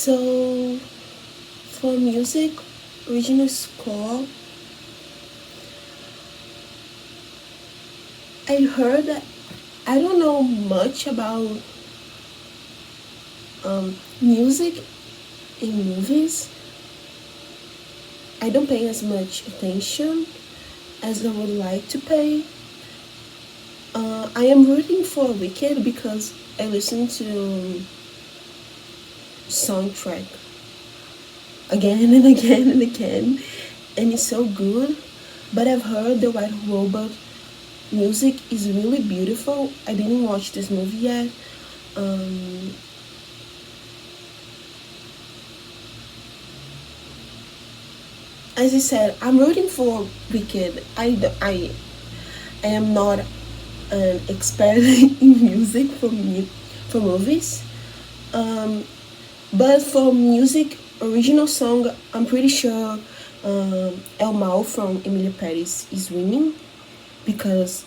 So for music, original score, I heard that I don't know much about music in movies. I don't pay as much attention as I would like to pay. I am rooting for Wicked because I listen to soundtrack again and again and again, and it's so good. But I've heard the White Robot music is really beautiful. I didn't watch this movie yet. Um, as I said, I'm rooting for Wicked. I am not an expert in music for movies. Um, but for music, original song, I'm pretty sure El Mal from Emilia Paris is winning because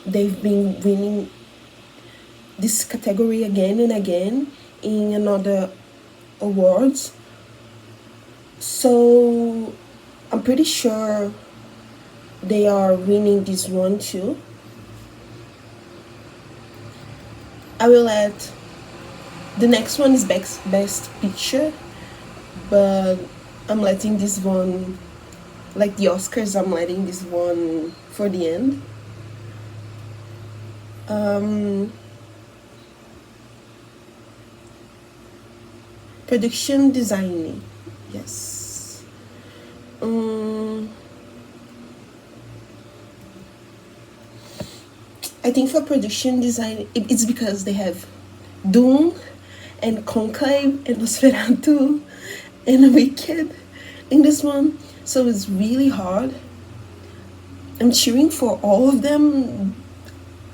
they've been winning this category again and again in another awards. So I'm pretty sure they are winning this one too. I will add the next one is best picture, but I'm letting this one, like the Oscars, I'm letting this one for the end. Um, Production design, yes. I think for production design, it's because they have Dune and Conclave and Nosferatu and Wicked in this one, so it's really hard. I'm cheering for all of them.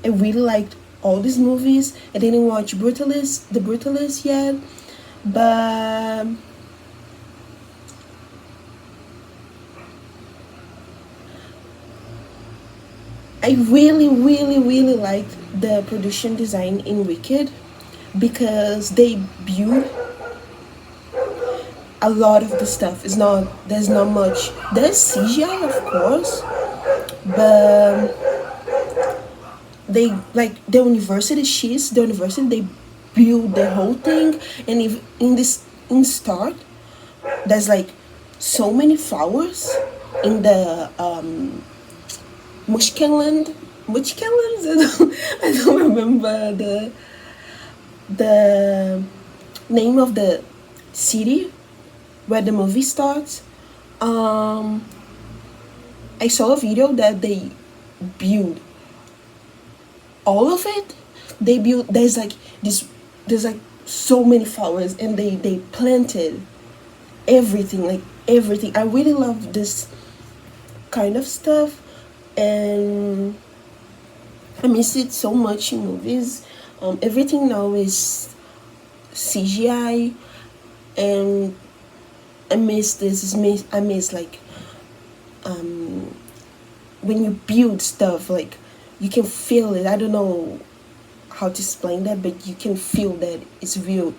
I really liked all these movies. I didn't watch The Brutalist yet, but I really, really, really liked the production design in Wicked because they build a lot of the stuff. There's not much. There's CGI, of course, but they like the university they build the whole thing, and if in start there's like so many flowers in the Mushkenland. Mushkenlands? I don't remember the name of the city where the movie starts. I saw a video that they build all of it. They built there's like so many flowers, and they planted everything, like everything. I really love this kind of stuff, and I miss it so much in movies. Everything now is CGI, and I miss this. I miss like when you build stuff, like you can feel it. I don't know how to explain that, but you can feel that it's real.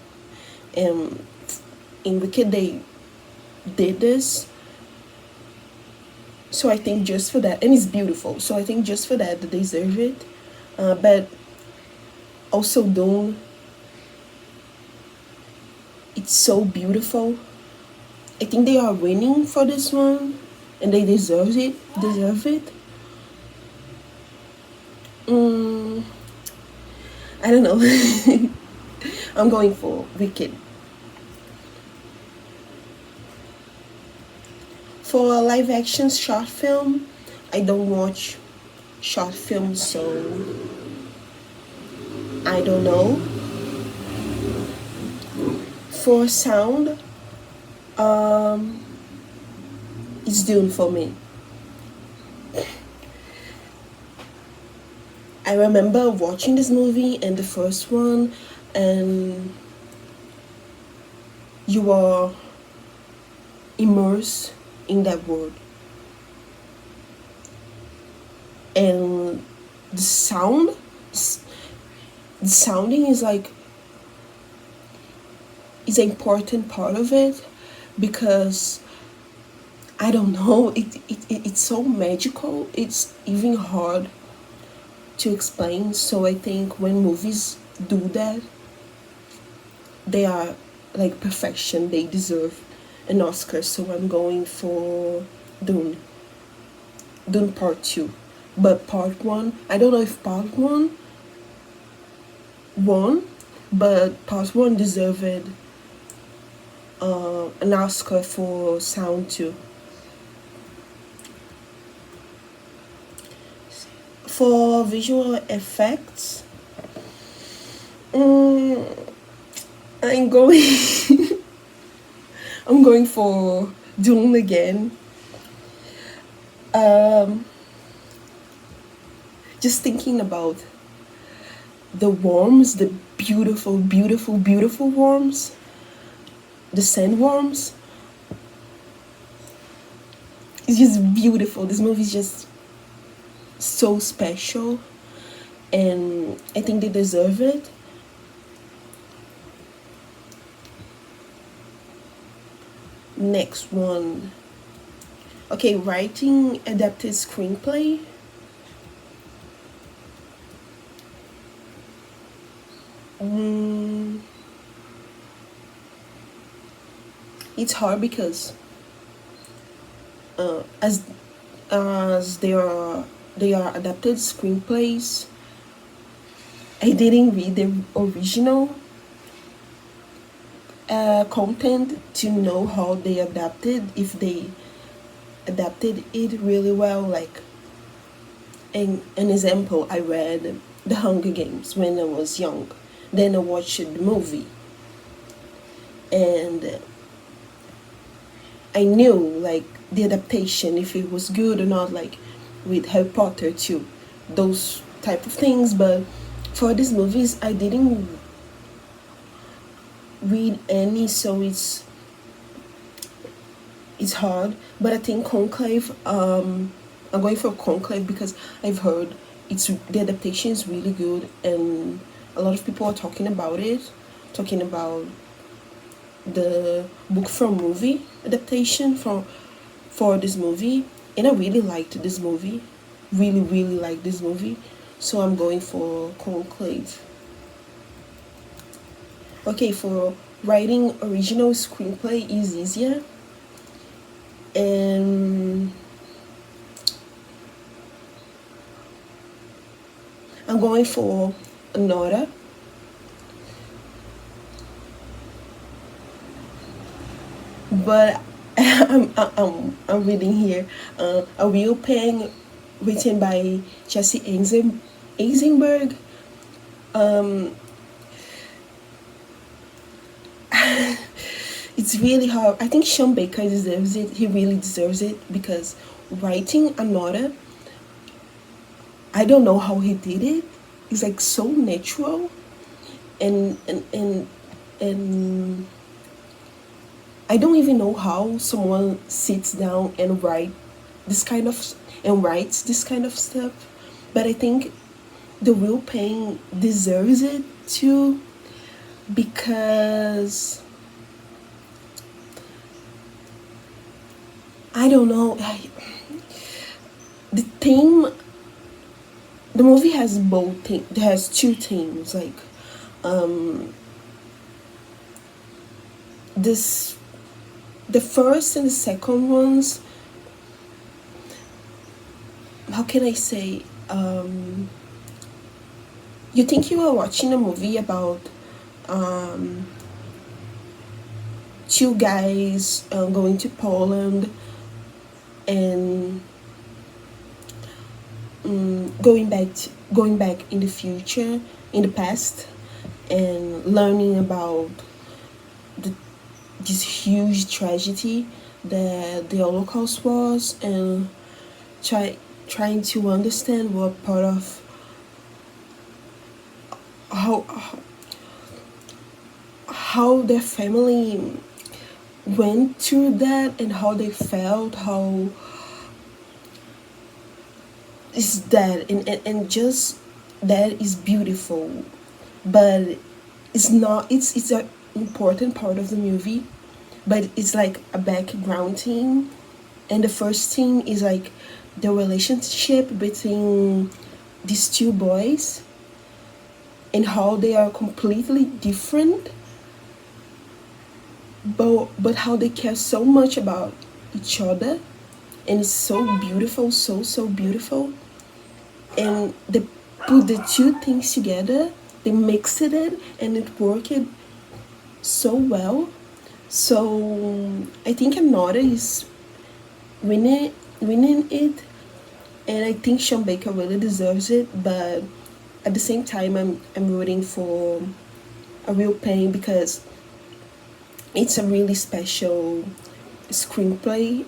And in Wicked, they did this, so I think just for that, and it's beautiful. So I think just for that, they deserve it. But also Dune, it's so beautiful. I think they are winning for this one, and they deserve it. Deserve it. I don't know. I'm going for Wicked. For a live action short film, I don't watch short films, so I don't know. For sound, it's Dune for me. I remember watching this movie and the first one, and you are immersed in that world. And the sound, the sounding is like is an important part of it, because I don't know, it's so magical, it's even hard to explain. So I think when movies do that, they are like perfection, they deserve an Oscar. So I'm going for Dune. Dune Part 2. But Part 1, I don't know if Part 1 won, but Part 1 deserved an Oscar for sound too. For visual effects, mm, I'm going I'm going for Dune again. Um, just thinking about the worms, the beautiful, beautiful, beautiful worms, the sandworms. It's just beautiful. This movie is just so special, and I think they deserve it. Next one. Okay, writing adapted screenplay. Mm, it's hard because uh, as as they are adapted screenplays. I didn't read the original content to know how they adapted, if they adapted it really well. Like, an example, I read The Hunger Games when I was young. Then I watched the movie, and I knew like the adaptation, if it was good or not, like with Harry Potter too, those type of things. But for these movies, I didn't read any, so it's hard. But I think Conclave. I'm going for Conclave because I've heard the adaptation is really good, and a lot of people are talking about it, talking about the book from movie adaptation for this movie, and I really liked this movie, really really liked this movie. So I'm going for Conclave. Okay, for writing original screenplay is easier, and I'm going for Nora. But I'm reading here A Real Pen, written by Jesse Eisenberg. Um, it's really hard. I think Sean Baker deserves it. He really deserves it, because writing Anora, I don't know how he did it. It's like so natural, and I don't even know how someone sits down and writes this kind of stuff. But I think The Real Pain deserves it too, because I don't know. The theme, the movie has has two themes, like this the first and the second ones. How can I say? You think you are watching a movie about um, two guys going to Poland, and going back in the future, in the past, and learning about the, this huge tragedy that the Holocaust was, and trying to understand what part of how how their family went through that, and how they felt, how is that, and just that is beautiful. But it's not, it's a important part of the movie, but it's like a background theme. And the first theme is like the relationship between these two boys and how they are completely different, but how they care so much about each other, and it's so beautiful, so beautiful. And they put the two things together, they mixed it and it worked so well. So I think Anora is winning it, and I think Sean Baker really deserves it. But at the same time, I'm rooting for A Real Pain because it's a really special screenplay,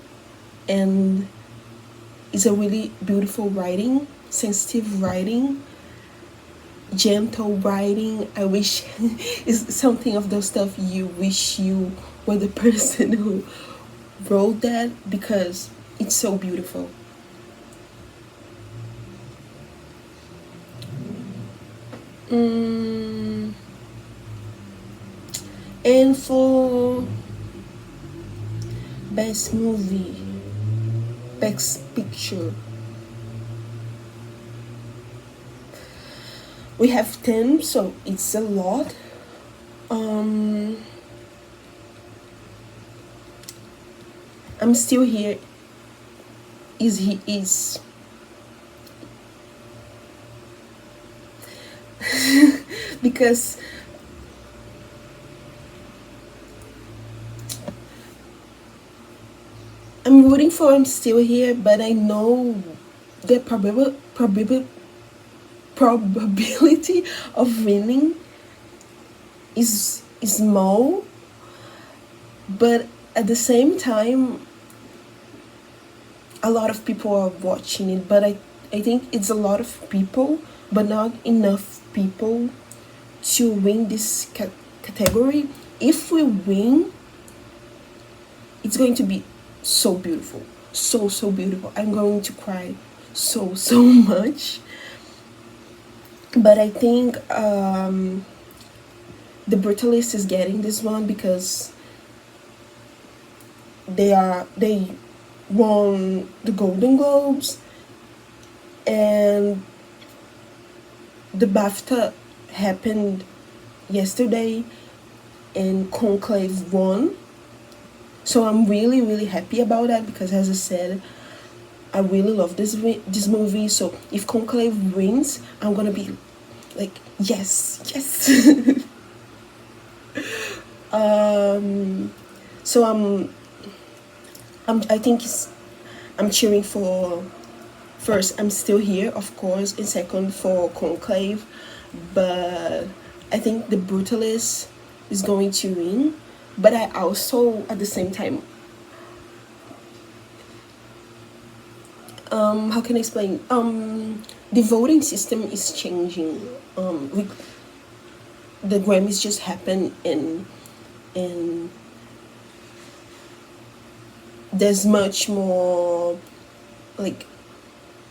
and it's a really beautiful writing, sensitive writing, gentle writing. I wish it's something of those stuff you wish you were the person who wrote that, because it's so beautiful. Mm, and for best movie, best picture, we have 10, so it's a lot. um I'm Still Here is because I'm rooting for I'm Still Here, but I know the probability of winning is small, but at the same time a lot of people are watching it. But I think it's a lot of people, but not enough people to win this category. If we win, it's going to be so beautiful, so beautiful. I'm going to cry so much. But I think the Brutalist is getting this one because they won the Golden Globes, and the BAFTA happened yesterday, and Conclave won. So I'm really happy about that because, as I said, I really love this movie. So if Conclave wins, I'm gonna be like, yes. So I think I'm cheering for, first I'm Still Here, of course, and second for Conclave. But I think the Brutalist is going to win. But I also, at the same time, how can I explain? The voting system is changing. The Grammys just happened, and there's much more like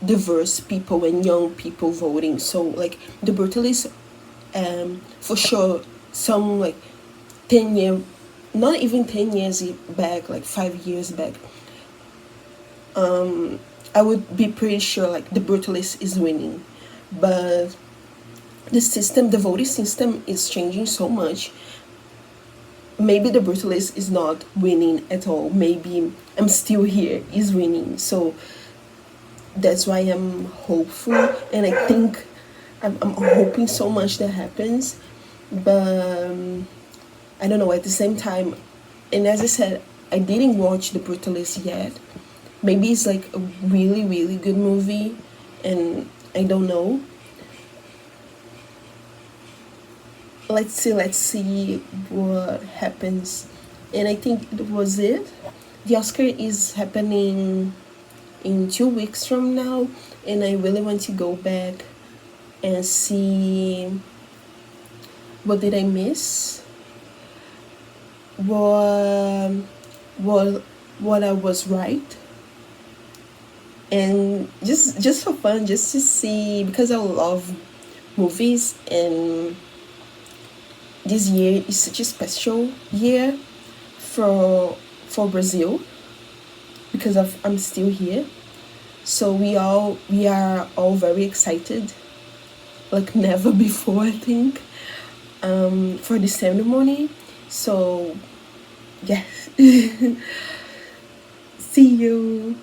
diverse people and young people voting. So like the Brutalist, for sure, some like 10 year, not even 10 years back, like 5 years back, I would be pretty sure like the Brutalist is winning. But the voting system is changing so much. Maybe the Brutalist is not winning at all. Maybe I'm Still Here is winning. So that's why I'm hopeful, and I think I'm hoping so much that happens. But I don't know, at the same time, and as I said, I didn't watch The Brutalist yet. Maybe it's like a really good movie, and I don't know. Let's see what happens. And I think it was it. The Oscar is happening in 2 weeks from now, and I really want to go back and see what did I miss, what what I was right, and just for fun, just to see, because I love movies, and this year is such a special year for Brazil because of I'm still here. So we are all very excited, like never before, I think, for the ceremony. So yes, see you.